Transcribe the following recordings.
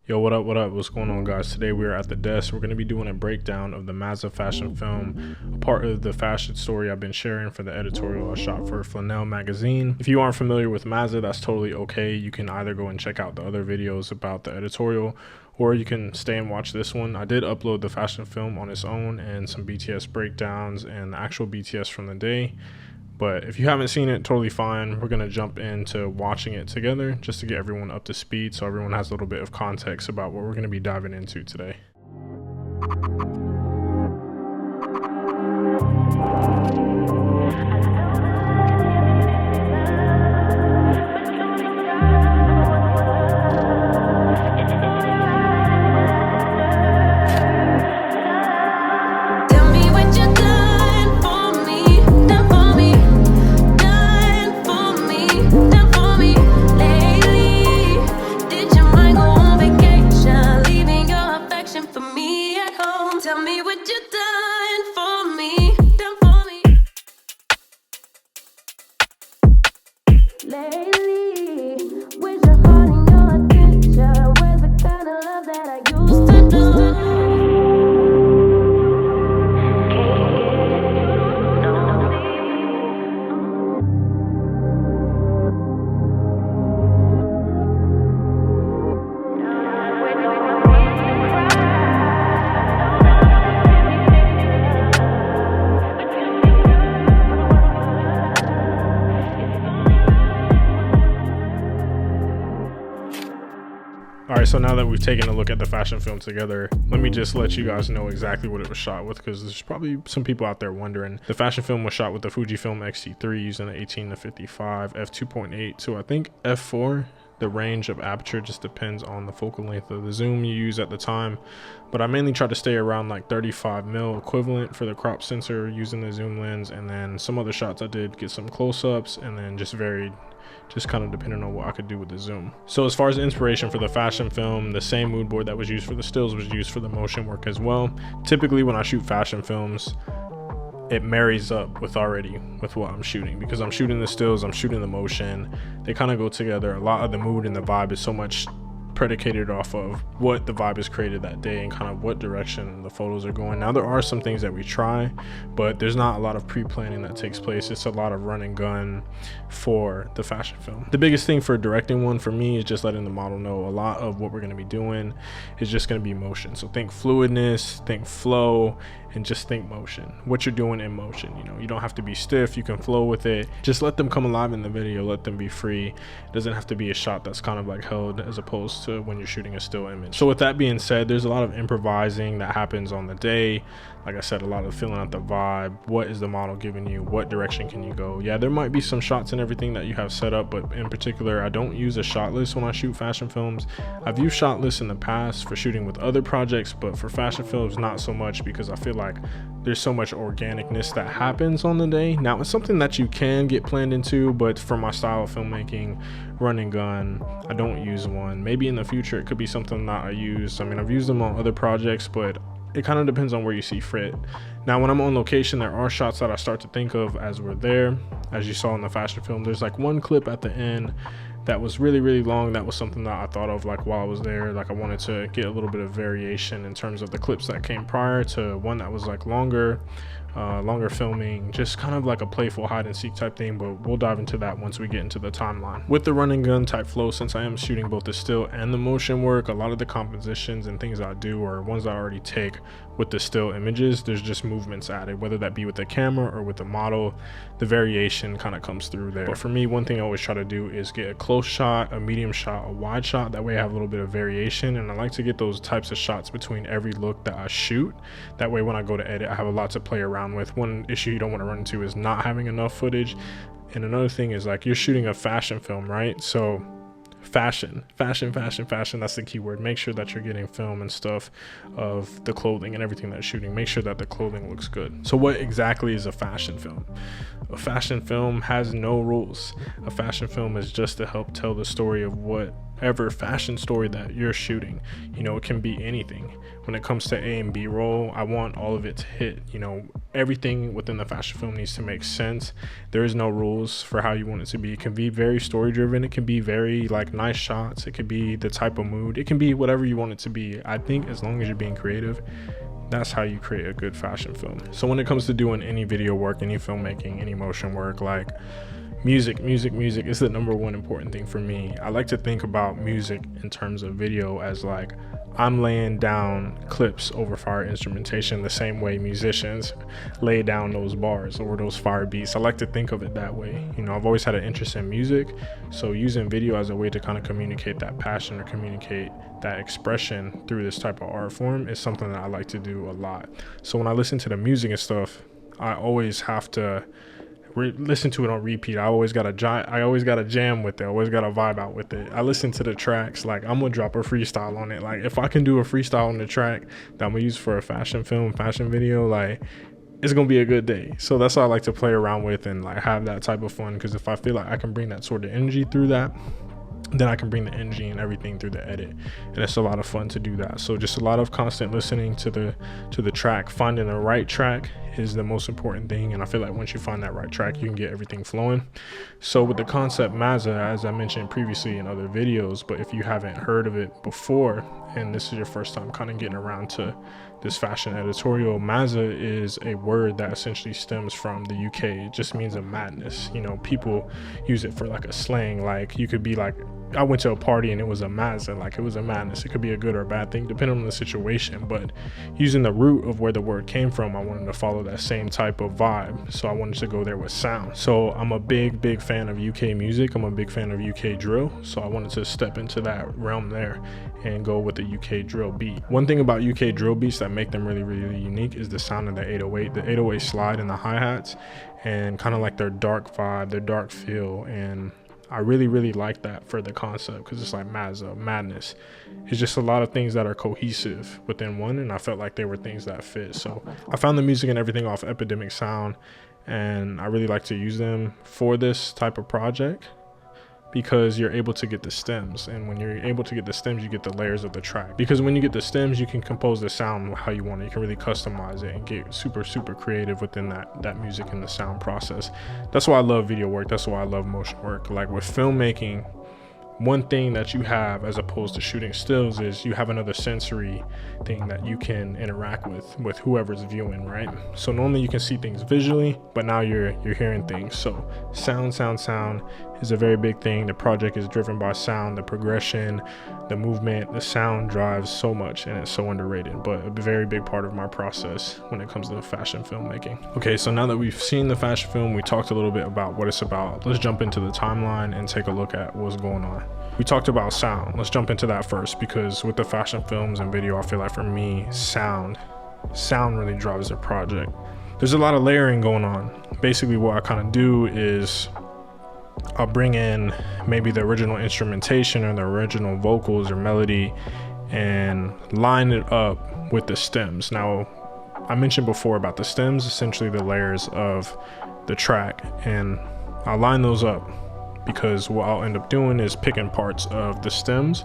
Yo, what up, what's going on, guys? Today we are at the desk. We're going to be doing a breakdown of the MAZZA fashion film, a part of the fashion story I've been sharing for the editorial I shot for Flanelle Magazine. If you aren't familiar with MAZZA, that's totally okay. You can either go and check out the other videos about the editorial, or you can stay and watch this one. I did upload the fashion film on its own and some BTS breakdowns and the actual BTS from the day. But if you haven't seen it, totally fine. We're going to jump into watching it together just to get everyone up to speed so everyone has a little bit of context about what we're going to be diving into today. Tell me what you done for me, done for me lately. With your heart and your attention, where's the kind of love that I used to do? Alright, so now that we've taken a look at the fashion film together, let me just let you guys know exactly what it was shot with, because there's probably some people out there wondering. The fashion film was shot with the Fujifilm X-T3 using an 18-55 f2.8 to I think f4. The range of aperture just depends on the focal length of the zoom you use at the time, but I mainly try to stay around like 35mm equivalent for the crop sensor using the zoom lens, and then some other shots I did get some close-ups, and then just varied, just kind of depending on what I could do with the zoom. So as far as the inspiration for the fashion film, the same mood board that was used for the stills was used for the motion work as well. Typically when I shoot fashion films, it marries up with what I'm shooting, because I'm shooting the stills, I'm shooting the motion. They kind of go together. A lot of the mood and the vibe is so much predicated off of what the vibe is created that day and kind of what direction the photos are going. Now there are some things that we try, but there's not a lot of pre-planning that takes place. It's a lot of run and gun for the fashion film. The biggest thing for directing one for me is just letting the model know a lot of what we're going to be doing is just going to be motion. So think fluidness, think flow, and just think motion, what you're doing in motion. You know, you don't have to be stiff, you can flow with it. Just let them come alive in the video, let them be free. It doesn't have to be a shot that's kind of like held, as opposed to when you're shooting a still image. So with that being said, there's a lot of improvising that happens on the day. Like I said, a lot of feeling out the vibe. What is the model giving you? What direction can you go? Yeah, there might be some shots and everything that you have set up, but in particular, I don't use a shot list when I shoot fashion films. I've used shot lists in the past for shooting with other projects, but for fashion films, not so much, because I feel like there's so much organicness that happens on the day. Now, it's something that you can get planned into, but for my style of filmmaking, run and gun, I don't use one. Maybe in the future, it could be something that I use. I mean, I've used them on other projects, but it kind of depends on where you see fit. Now, when I'm on location, there are shots that I start to think of as we're there. As you saw in the fashion film, there's like one clip at the end that was really long. That was something that I thought of like while I was there. Like I wanted to get a little bit of variation in terms of the clips that came prior to one that was like longer filming, just kind of like a playful hide and seek type thing, but we'll dive into that once we get into the timeline. With the run and gun type flow, since I am shooting both the still and the motion work, a lot of the compositions and things I do are ones that I already take with the still images. There's just movements added, whether that be with the camera or with the model. The variation kind of comes through there. But for me, one thing I always try to do is get a close shot, a medium shot, a wide shot. That way I have a little bit of variation, and I like to get those types of shots between every look that I shoot. That way when I go to edit, I have a lot to play around with. One issue you don't want to run into is not having enough footage. And another thing is, like, you're shooting a fashion film, right? So fashion, that's the key word. Make sure that you're getting film and stuff of the clothing and everything that's shooting. Make sure that the clothing looks good. So what exactly is a fashion film? A fashion film has no rules. A fashion film is just to help tell the story of what whatever fashion story that you're shooting. You know, it can be anything. When it comes to A and B roll, I want all of it to hit. You know, everything within the fashion film needs to make sense. There is no rules for how you want it to be. It can be very story driven. It can be very like nice shots. It could be the type of mood. It can be whatever you want it to be. I think as long as you're being creative, that's how you create a good fashion film. So when it comes to doing any video work, any filmmaking, any motion work, like music is the number one important thing for me. I like to think about music in terms of video as like I'm laying down clips over fire instrumentation the same way musicians lay down those bars or those fire beats. I like to think of it that way. You know, I've always had an interest in music, so using video as a way to kind of communicate that passion or communicate that expression through this type of art form is something that I like to do a lot. So when I listen to the music and stuff, I always have to listen to it on repeat. I always got to jam with it. I always got to vibe out with it. I listen to the tracks like I'm gonna drop a freestyle on it. Like if I can do a freestyle on the track that I'm gonna use for a fashion video, like it's gonna be a good day. So that's what I like to play around with and like have that type of fun, because if I feel like I can bring that sort of energy through that, then I can bring the energy and everything through the edit, and it's a lot of fun to do that. So just a lot of constant listening to the track. Finding the right track is the most important thing, and I feel like once you find that right track, you can get everything flowing. So with the concept MAZZA, as I mentioned previously in other videos, but if you haven't heard of it before and this is your first time kind of getting around to this fashion editorial, MAZZA is a word that essentially stems from the UK. It just means a madness. You know, people use it for like a slang. Like you could be like, I went to a party and it was a MAZZA, like it was a madness. It could be a good or a bad thing depending on the situation, but using the root of where the word came from, I wanted to follow that same type of vibe. So I wanted to go there with sound. So I'm a big fan of UK music. I'm a big fan of UK drill. So I wanted to step into that realm there and go with the UK drill beat. One thing about UK drill beats that make them really unique is the sound of the 808. The 808 slide and the hi-hats, and kind of like their dark vibe, their dark feel. And I really like that for the concept, because it's like MAZZA, madness. It's just a lot of things that are cohesive within one, and I felt like they were things that fit. So I found the music and everything off Epidemic Sound, and I really like to use them for this type of project, because you're able to get the stems, and when you're able to get the stems, you get the layers of the track. Because when you get the stems, you can compose the sound how you want it. You can really customize it and get super creative within that music and the sound process. That's why I love video work. That's why I love motion work. Like with filmmaking, one thing that you have as opposed to shooting stills is you have another sensory thing that you can interact with whoever's viewing, right? So normally you can see things visually, but now you're hearing things. So sound is a very big thing. The project is driven by sound, the progression, the movement. The sound drives so much, and it's so underrated, but a very big part of my process when it comes to fashion filmmaking. Okay, so now that we've seen the fashion film, we talked a little bit about what it's about. Let's jump into the timeline and take a look at what's going on. We talked about sound. Let's jump into that first, because with the fashion films and video, I feel like for me, sound really drives the project. There's a lot of layering going on. Basically what I kind of do is I'll bring in maybe the original instrumentation or the original vocals or melody and line it up with the stems. Now, I mentioned before about the stems, essentially the layers of the track, and I'll line those up, because what I'll end up doing is picking parts of the stems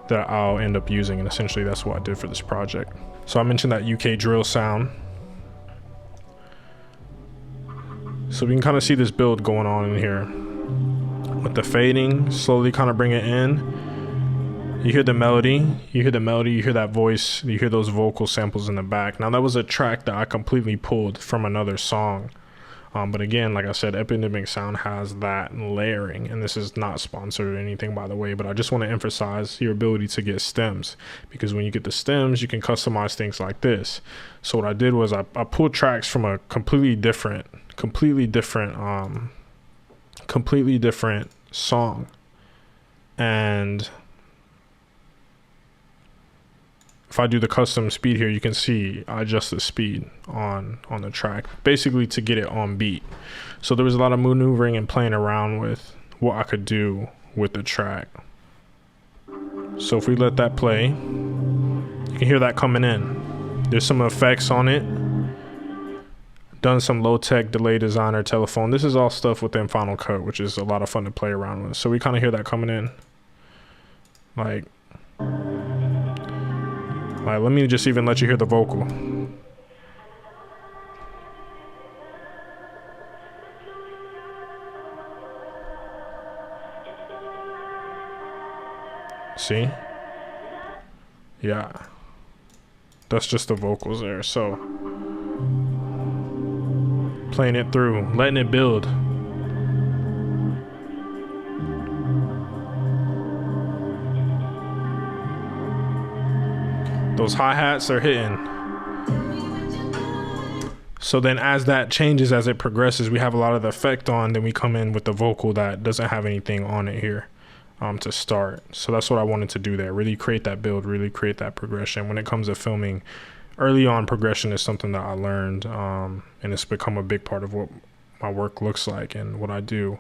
that I'll end up using, and essentially that's what I did for this project. So I mentioned that UK drill sound. So we can kind of see this build going on in here. With the fading, slowly kind of bring it in. You hear the melody, you hear that voice, you hear those vocal samples in the back. Now that was a track that I completely pulled from another song. But again, like I said, Epidemic Sound has that layering, and this is not sponsored or anything, by the way, but I just want to emphasize your ability to get stems, because when you get the stems, you can customize things like this. So what I did was I pulled tracks from a completely different song, and if I do the custom speed here, you can see I adjust the speed on the track, basically to get it on beat. So there was a lot of maneuvering and playing around with what I could do with the track. So if we let that play, you can hear that coming in. There's some effects on it. Done some low-tech delay designer telephone. This is all stuff within Final Cut, which is a lot of fun to play around with. So we kind of hear that coming in. Like, let me just even let you hear the vocal. See? Yeah. That's just the vocals there. So, playing it through, letting it build. Those hi-hats are hitting. So then as that changes, as it progresses, we have a lot of the effect on, then we come in with the vocal that doesn't have anything on it here to start. So that's what I wanted to do there, really create that build, really create that progression. When it comes to filming, early on, progression is something that I learned, and it's become a big part of what my work looks like and what I do.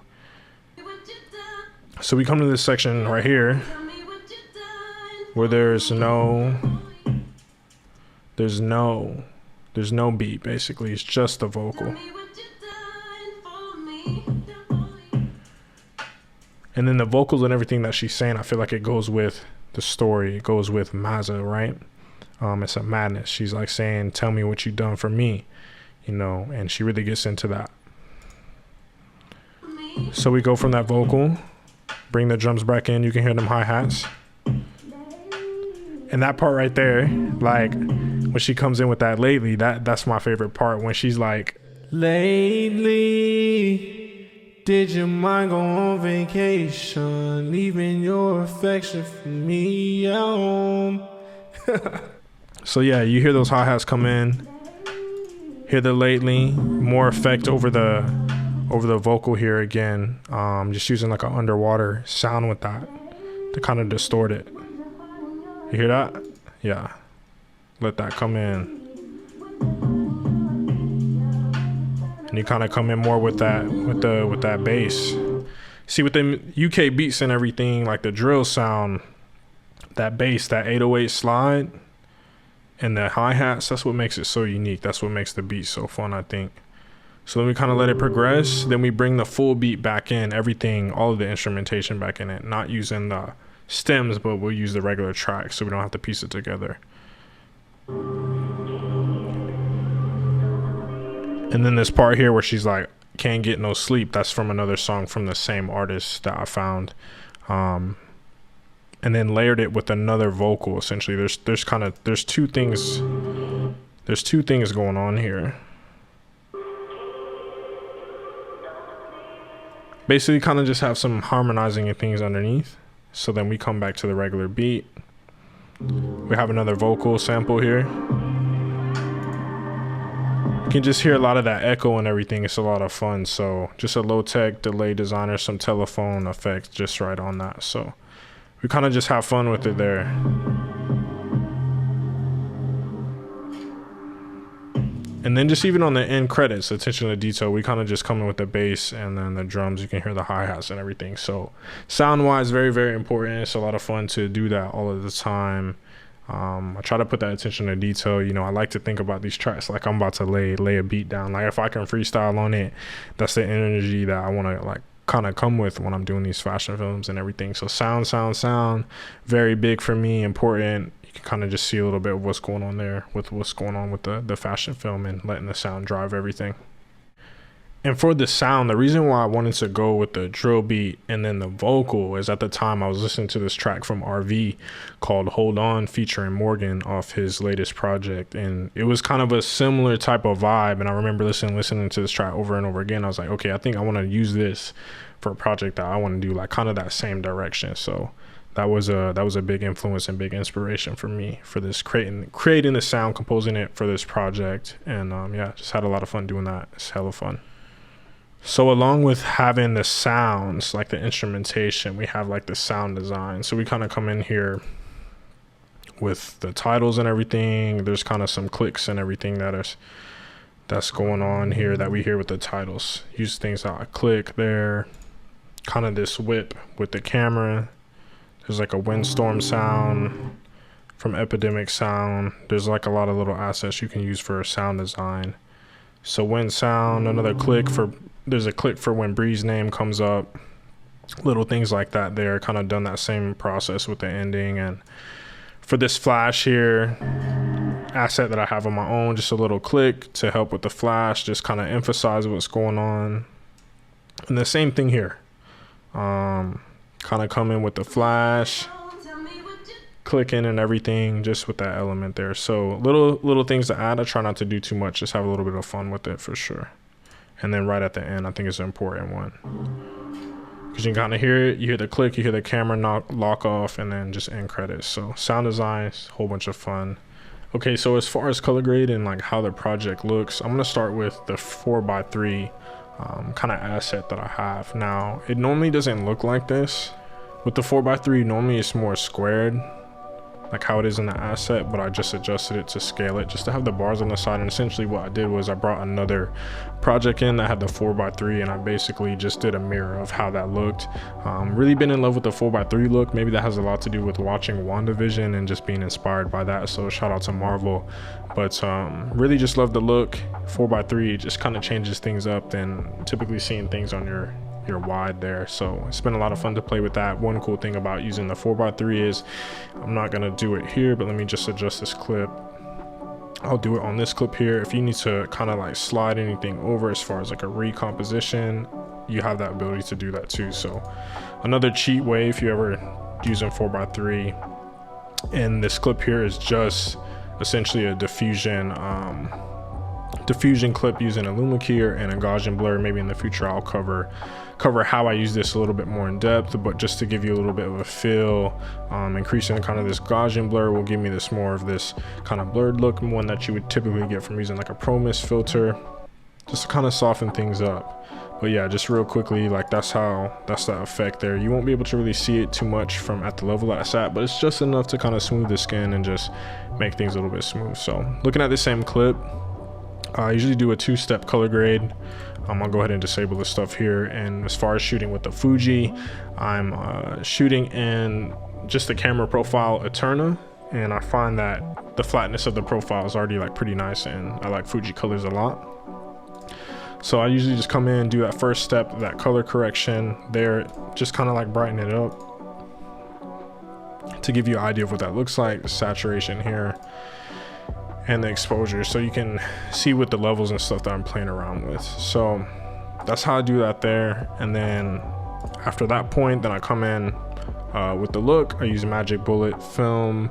So we come to this section right here where there's no beat, basically. It's just the vocal. And then the vocals and everything that she's saying, I feel like it goes with the story. It goes with MAZZA, right? It's a madness. She's like saying, tell me what you've done for me, you know, and she really gets into that. So we go from that vocal, bring the drums back in. You can hear them hi-hats. And that part right there, like when she comes in with that lately, that's my favorite part. When she's like, lately, did your mind go on vacation, leaving your affection for me at home? So yeah, you hear those hi-hats come in, hear the lately, more effect over the vocal here again. Just using like an underwater sound with that to kind of distort it. You hear that? Yeah. Let that come in. And you kind of come in more with that bass. See, with the UK beats and everything, like the drill sound, that bass, that 808 slide, and the hi-hats, that's what makes it so unique. That's what makes the beat so fun, I think. So then we kind of let it progress. Then we bring the full beat back in, everything, all of the instrumentation back in it. Not using the stems, but we'll use the regular track so we don't have to piece it together. And then this part here where she's like, can't get no sleep, that's from another song from the same artist that I found. And then layered it with another vocal. Essentially, there's two things going on here. Basically kind of just have some harmonizing and things underneath. So then we come back to the regular beat. We have another vocal sample here. You can just hear a lot of that echo and everything. It's a lot of fun. So just a low tech delay designer, some telephone effects just right on that. So we kind of just have fun with it there. And then just even on the end credits, attention to detail, we kind of just come in with the bass and then the drums. You can hear the hi-hats and everything. So sound wise, very, very important. It's a lot of fun to do that all of the time. I try to put that attention to detail. You know, I like to think about these tracks like I'm about to lay a beat down. Like if I can freestyle on it, that's the energy that I want to like kind of come with when I'm doing these fashion films and everything. So sound, very big for me, important. You can kind of just see a little bit of what's going on there with what's going on with the fashion film and letting the sound drive everything. And for the sound, the reason why I wanted to go with the drill beat and then the vocal is at the time I was listening to this track from RV called Hold On featuring Morgan off his latest project. And it was kind of a similar type of vibe. And I remember listening to this track over and over again. I was like, okay, I think I want to use this for a project that I want to do, like kind of that same direction. So that was a big influence and big inspiration for me for this creating the sound, composing it for this project. And yeah, just had a lot of fun doing that. It's hella fun. So along with having the sounds, like the instrumentation, we have like the sound design. So we kind of come in here with the titles and everything. There's kind of some clicks and everything that's going on here that we hear with the titles. Use things like a click there, kind of this whip with the camera. There's like a windstorm sound from Epidemic Sound. There's like a lot of little assets you can use for sound design. So wind sound, another click for, there's a click for when Bree's name comes up. little things like that there. Kind of done that same process with the ending. And for this flash here asset that I have on my own, just a little click to help with the flash, just kind of emphasize what's going on. And the same thing here, kind of come in with the flash, clicking and everything, just with that element there. So little things to add. I try not to do too much, just have a little bit of fun with it for sure. And then right at the end, I think it's an important one, because you can kind of hear it, you hear the click, you hear the camera lock off, and then just end credits. So sound design, whole bunch of fun. Okay, so as far as color grade and like how the project looks, I'm gonna start with the 4x3 kind of asset that I have. Now it normally doesn't look like this. With the 4x3, normally it's more squared, like how it is in the asset, but I just adjusted it to scale it just to have the bars on the side. And essentially what I did was I brought another project in that had the 4x3, and I basically just did a mirror of how that looked. Really been in love with the 4x3 look. Maybe that has a lot to do with watching WandaVision and just being inspired by that, so shout out to Marvel. But really just love the look. 4x3 just kind of changes things up than typically seeing things on your wide there. So it's been a lot of fun to play with that. One cool thing about using the 4x3 is I'm not gonna do it here, but let me just adjust this clip. I'll do it on this clip here. If you need to kind of like slide anything over as far as like a recomposition, you have that ability to do that too. So another cheat way if you ever using 4x3. And this clip here is just essentially a diffusion clip using a luma keyer and a Gaussian blur. Maybe in the future I'll cover how I use this a little bit more in depth, but just to give you a little bit of a feel, increasing kind of this Gaussian blur will give me this more of this kind of blurred look, one that you would typically get from using like a Pro Mist filter, just to kind of soften things up. But yeah, just real quickly, like that's the effect there. You won't be able to really see it too much from at the level that it's at, but it's just enough to kind of smooth the skin and just make things a little bit smooth. So looking at the same clip, I usually do a 2-step color grade. I'll go ahead and disable this stuff here. And as far as shooting with the Fuji, I'm shooting in just the camera profile Eterna, and I find that the flatness of the profile is already like pretty nice, and I like Fuji colors a lot. So I usually just come in, do that first step, that color correction there, just kind of like brighten it up to give you an idea of what that looks like, the saturation here and the exposure, so you can see with the levels and stuff that I'm playing around with. So that's how I do that there. And then after that point, then I come in with the look. I use Magic Bullet film.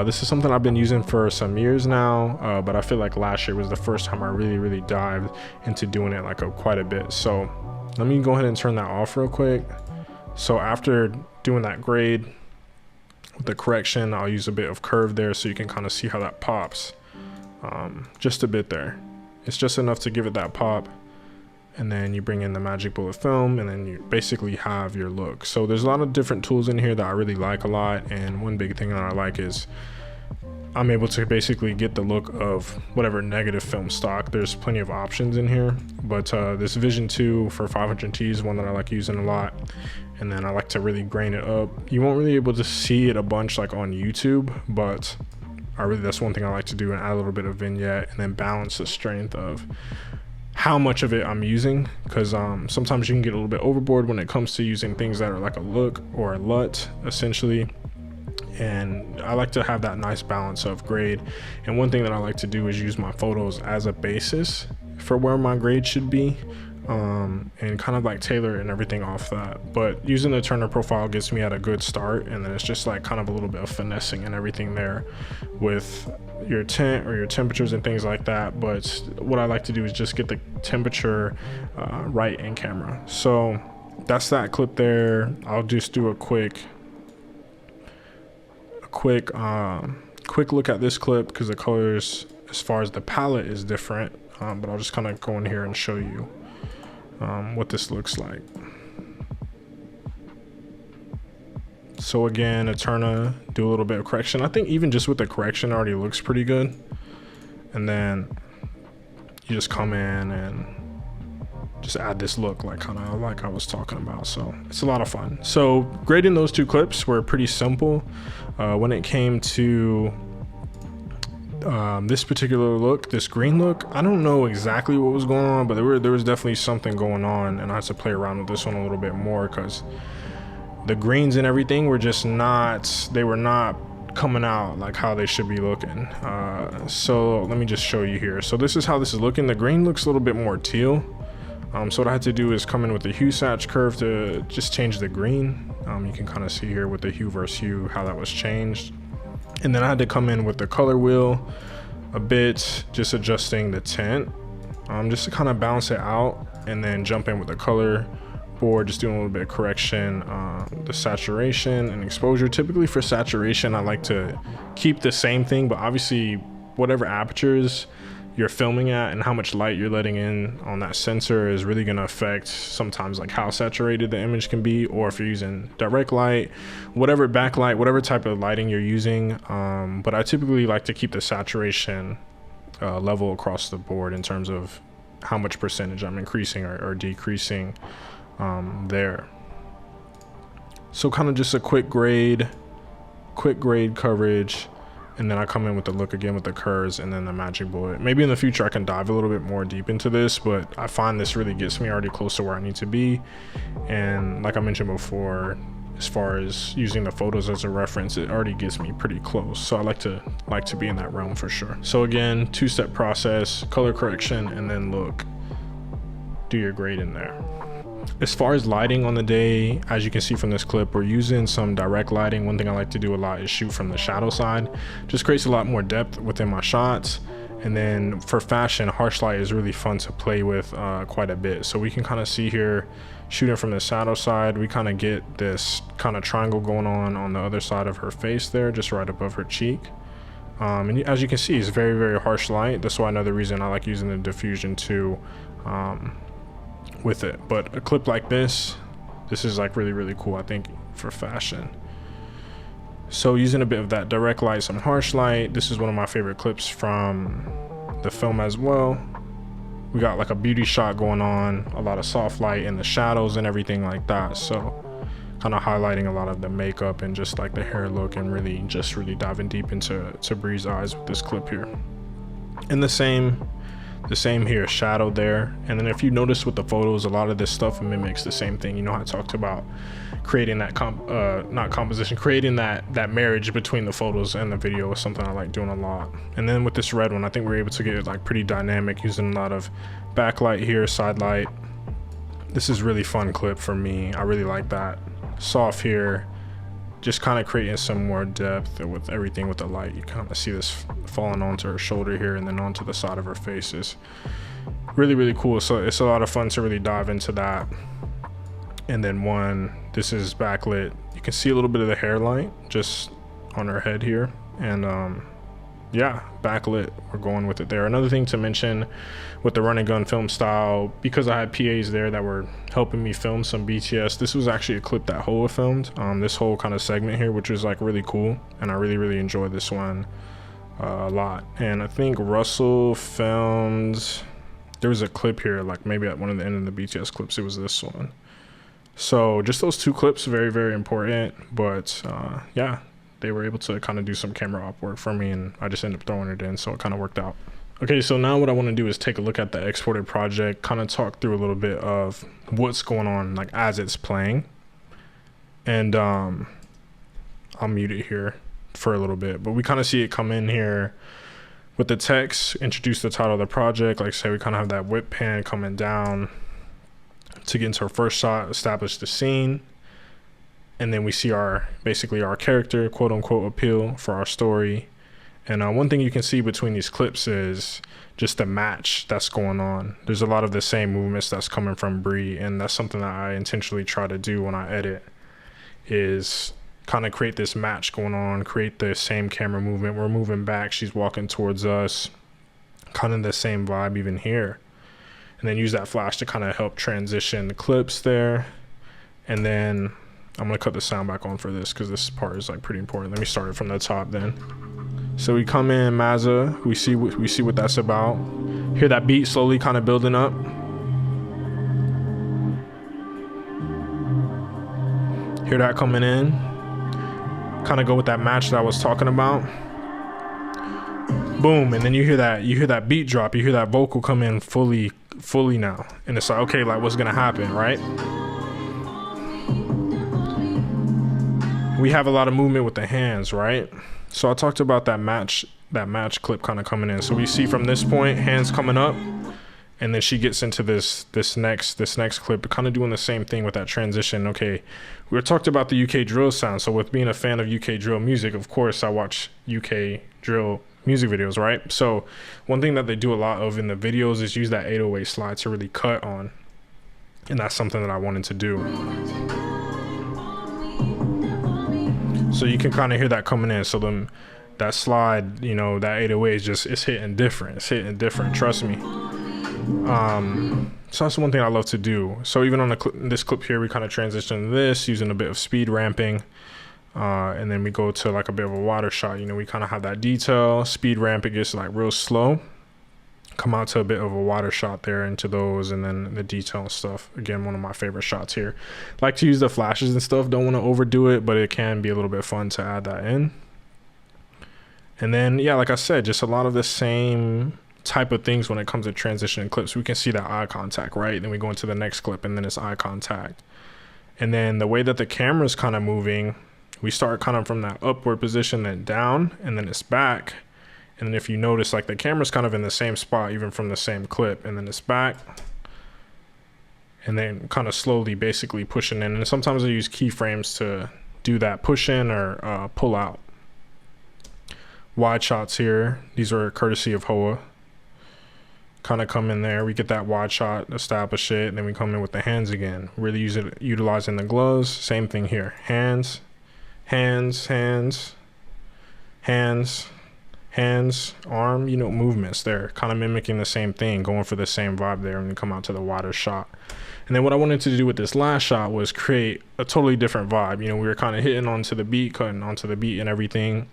This is something I've been using for some years now, but I feel like last year was the first time I really dived into doing it like quite a bit. So let me go ahead and turn that off real quick. So after doing that grade with the correction, I'll use a bit of curve there so you can kind of see how that pops. Just a bit there. It's just enough to give it that pop. And then you bring in the Magic Bullet film, and then you basically have your look. So there's a lot of different tools in here that I really like a lot. And one big thing that I like is I'm able to basically get the look of whatever negative film stock. There's plenty of options in here, but this Vision 2 for 500T is one that I like using a lot. And then I like to really grain it up. You won't really be able to see it a bunch like on YouTube, but that's one thing I like to do, and add a little bit of vignette and then balance the strength of how much of it I'm using, because sometimes you can get a little bit overboard when it comes to using things that are like a look or a LUT essentially. And I like to have that nice balance of grade. And one thing that I like to do is use my photos as a basis for where my grade should be, and kind of like tailor and everything off that. But using the Turner profile gets me at a good start, and then it's just like kind of a little bit of finessing and everything there with your tint or your temperatures and things like that. But what I like to do is just get the temperature right in camera. So that's that clip there. I'll just do a quick look at this clip because the colors as far as the palette is different, but I'll just kind of go in here and show you what this looks like. So again, Eterna, do a little bit of correction. I think even just with the correction already looks pretty good. And then you just come in and just add this look like kind of like I was talking about. So it's a lot of fun. So grading those two clips were pretty simple. When it came to this particular look, this green look, I don't know exactly what was going on, but there was definitely something going on, and I had to play around with this one a little bit more because the greens and everything were just not, they were not coming out like how they should be looking. So let me just show you here. So this is how this is looking. The green looks a little bit more teal. So what I had to do is come in with the hue satch curve to just change the green. You can kind of see here with the hue versus hue how that was changed. And then I had to come in with the color wheel a bit, just adjusting the tint, just to kind of balance it out, and then jump in with the color board, just doing a little bit of correction, the saturation and exposure. Typically for saturation, I like to keep the same thing, but obviously whatever apertures you're filming at and how much light you're letting in on that sensor is really going to affect sometimes like how saturated the image can be, or if you're using direct light, whatever backlight, whatever type of lighting you're using. But I typically like to keep the saturation level across the board in terms of how much percentage I'm increasing or decreasing there. So kind of just a quick grade coverage. And then I come in with the look again with the curves and then the magic bullet. Maybe in the future I can dive a little bit more deep into this, but I find this really gets me already close to where I need to be. And like I mentioned before, as far as using the photos as a reference, it already gets me pretty close. So I like to be in that realm for sure. So again, 2-step process, color correction, and then look, do your grade in there. As far as lighting on the day, as you can see from this clip, we're using some direct lighting. One thing I like to do a lot is shoot from the shadow side. Just creates a lot more depth within my shots. And then for fashion, harsh light is really fun to play with quite a bit. So we can kind of see here, shooting from the shadow side, we kind of get this kind of triangle going on the other side of her face there, just right above her cheek. And as you can see, it's very, very harsh light. That's why another reason I like using the diffusion too. With it. But a clip like this is like really, really cool, I think, for fashion. So using a bit of that direct light, some harsh light. This is one of my favorite clips from the film as well. We got like a beauty shot going on, a lot of soft light in the shadows and everything like that. So kind of highlighting a lot of the makeup and just like the hair look, and really diving deep into Bree's eyes with this clip here. And the same here, shadow there. And then if you notice with the photos, a lot of this stuff mimics the same thing. You know, I talked about creating that creating that marriage between the photos and the video is something I like doing a lot. And then with this red one, I think we're able to get it like pretty dynamic, using a lot of backlight here, side light. This is really fun clip for me. I really like that. Soft here, just kind of creating some more depth with everything with the light. You kind of see this falling onto her shoulder here and then onto the side of her face. Is really, really cool. So it's a lot of fun to really dive into that. And then this is backlit. You can see a little bit of the hairline just on her head here. And yeah, backlit, we're going with it there. Another thing to mention with the run and gun film style, because I had PAs there that were helping me film some BTS, this was actually a clip that Hoa filmed, this whole kind of segment here, which was like really cool. And I really, really enjoyed this one a lot. And I think Russell filmed, there was a clip here, like maybe at one of the end of the BTS clips, it was this one. So just those 2 clips, very, very important. But yeah, they were able to kind of do some camera op work for me, and I just ended up throwing it in, so it kind of worked out. Okay, so now what I want to do is take a look at the exported project, kind of talk through a little bit of what's going on like as it's playing. And I'll mute it here for a little bit, but we kind of see it come in here with the text, introduce the title of the project. Like I say, we kind of have that whip pan coming down to get into our first shot, establish the scene. And then we see basically our character, quote unquote, appeal for our story. And one thing you can see between these clips is just the match that's going on. There's a lot of the same movements that's coming from Bree, and that's something that I intentionally try to do when I edit, is kind of create this match going on, create the same camera movement. We're moving back, she's walking towards us, kind of the same vibe even here. And then use that flash to kind of help transition the clips there. And then I'm gonna cut the sound back on for this because this part is like pretty important. Let me start it from the top then. So we come in MAZZA, we see what that's about. Hear that beat slowly kind of building up. Hear that coming in. Kind of go with that match that I was talking about. Boom, and then you hear that beat drop, you hear that vocal come in fully now. And it's like, okay, like what's gonna happen, right? we have a lot of movement with the hands, right? So I talked about that match clip kind of coming in. So we see from this point, hands coming up, and then she gets into this next clip, kind of doing the same thing with that transition. Okay, we talked about the UK drill sound. So with being a fan of UK drill music, of course, I watch UK drill music videos, right? So one thing that they do a lot of in the videos is use that 808 slide to really cut on. And that's something that I wanted to do. So you can kind of hear that coming in. So that slide, you know, that 808 is it's hitting different. It's hitting different, trust me. So that's one thing I love to do. So even on this clip here, we kind of transition to this using a bit of speed ramping. And then we go to like a bit of a water shot. You know, we kind of have that detail, speed ramp, it gets like real slow. Come out to a bit of a water shot there into those, and then the detail and stuff. Again, one of my favorite shots here. Like to use the flashes and stuff, don't want to overdo it, but it can be a little bit fun to add that in. And then, yeah, like I said, just a lot of the same type of things when it comes to transitioning clips. We can see that eye contact, right? Then we go into the next clip, and then it's eye contact. And then the way that the camera's kind of moving, we start kind of from that upward position, then down, and then it's back. And then if you notice, like the camera's kind of in the same spot, even from the same clip, and then it's back. And then kind of slowly basically pushing in. And sometimes I use keyframes to do that push in or pull out. Wide shots here. These are courtesy of Hoa. Kind of come in there. We get that wide shot, establish it, and then we come in with the hands again. Really utilizing the gloves. Same thing here. Hands, hands, hands, hands, hands, arm, you know, movements there, kind of mimicking the same thing, going for the same vibe there, and we come out to the wider shot. And then what I wanted to do with this last shot was create a totally different vibe. You know, we were kind of hitting onto the beat, cutting onto the beat and everything,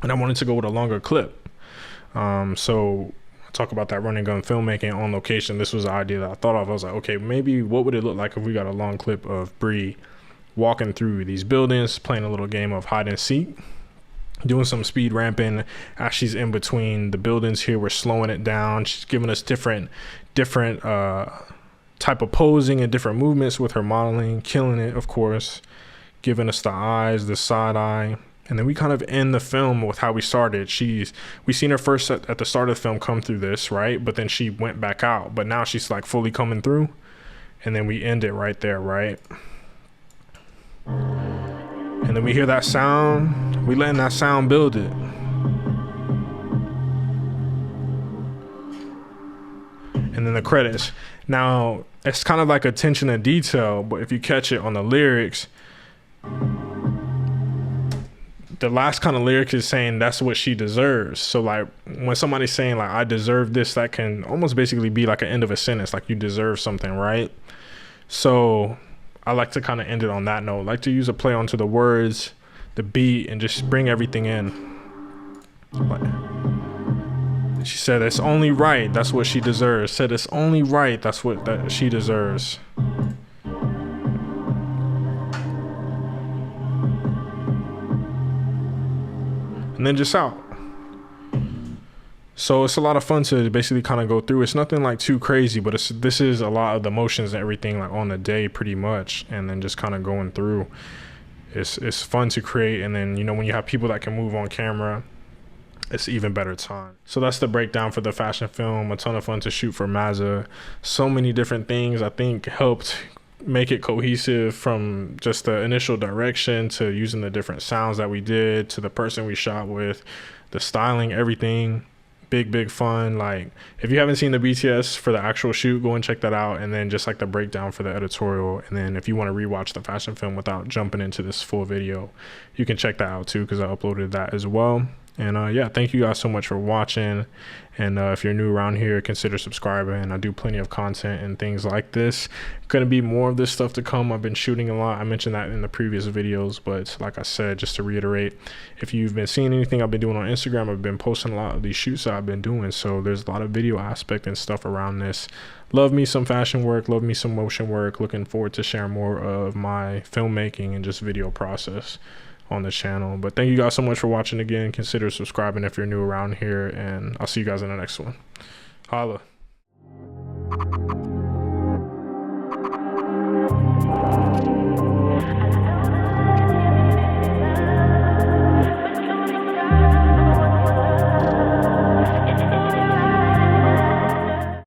and I wanted to go with a longer clip. So I talk about that running gun filmmaking on location. This was an idea that I thought of. I was like, okay, maybe what would it look like if we got a long clip of Bree walking through these buildings, playing a little game of hide and seek, doing some speed ramping as she's in between the buildings here. We're slowing it down. She's giving us different type of posing and different movements with her modeling, killing it, of course, giving us the eyes, the side eye. And then we kind of end the film with how we started. We seen her first at the start of the film come through this, right? But then she went back out, but now she's like fully coming through. And then we end it right there, right? And then we hear that sound. We letting that sound build it. And then the credits. Now, it's kind of like attention to detail, but if you catch it on the lyrics, the last kind of lyric is saying that's what she deserves. So like when somebody's saying like, I deserve this, that can almost basically be like an end of a sentence, like you deserve something, right? So I like to kind of end it on that note. I like to use a play onto the words, the beat, and just bring everything in. Like, she said, it's only right, that's what she deserves. Said, it's only right, that's what she deserves. And then just out. So it's a lot of fun to basically kind of go through. It's nothing like too crazy, but this is a lot of the motions and everything like on the day pretty much, and then just kind of going through. It's fun to create, and then, you know, when you have people that can move on camera, it's even better time. So that's the breakdown for the fashion film. A ton of fun to shoot for MAZZA. So many different things I think helped make it cohesive, from just the initial direction to using the different sounds that we did to the person we shot with, the styling, everything. Big fun. Like if you haven't seen the BTS for the actual shoot, go and check that out. And then just like the breakdown for the editorial. And then if you want to rewatch the fashion film without jumping into this full video, you can check that out too, because I uploaded that as well. And yeah, thank you guys so much for watching. And if you're new around here, consider subscribing. I do plenty of content and things like this. Gonna be more of this stuff to come. I've been shooting a lot. I mentioned that in the previous videos, but like I said, just to reiterate, if you've been seeing anything I've been doing on Instagram, I've been posting a lot of these shoots that I've been doing. So there's a lot of video aspect and stuff around this. Love me some fashion work, love me some motion work. Looking forward to sharing more of my filmmaking and just video process on the channel. But thank you guys so much for watching again. Consider subscribing if you're new around here, and I'll see you guys in the next one. Holla.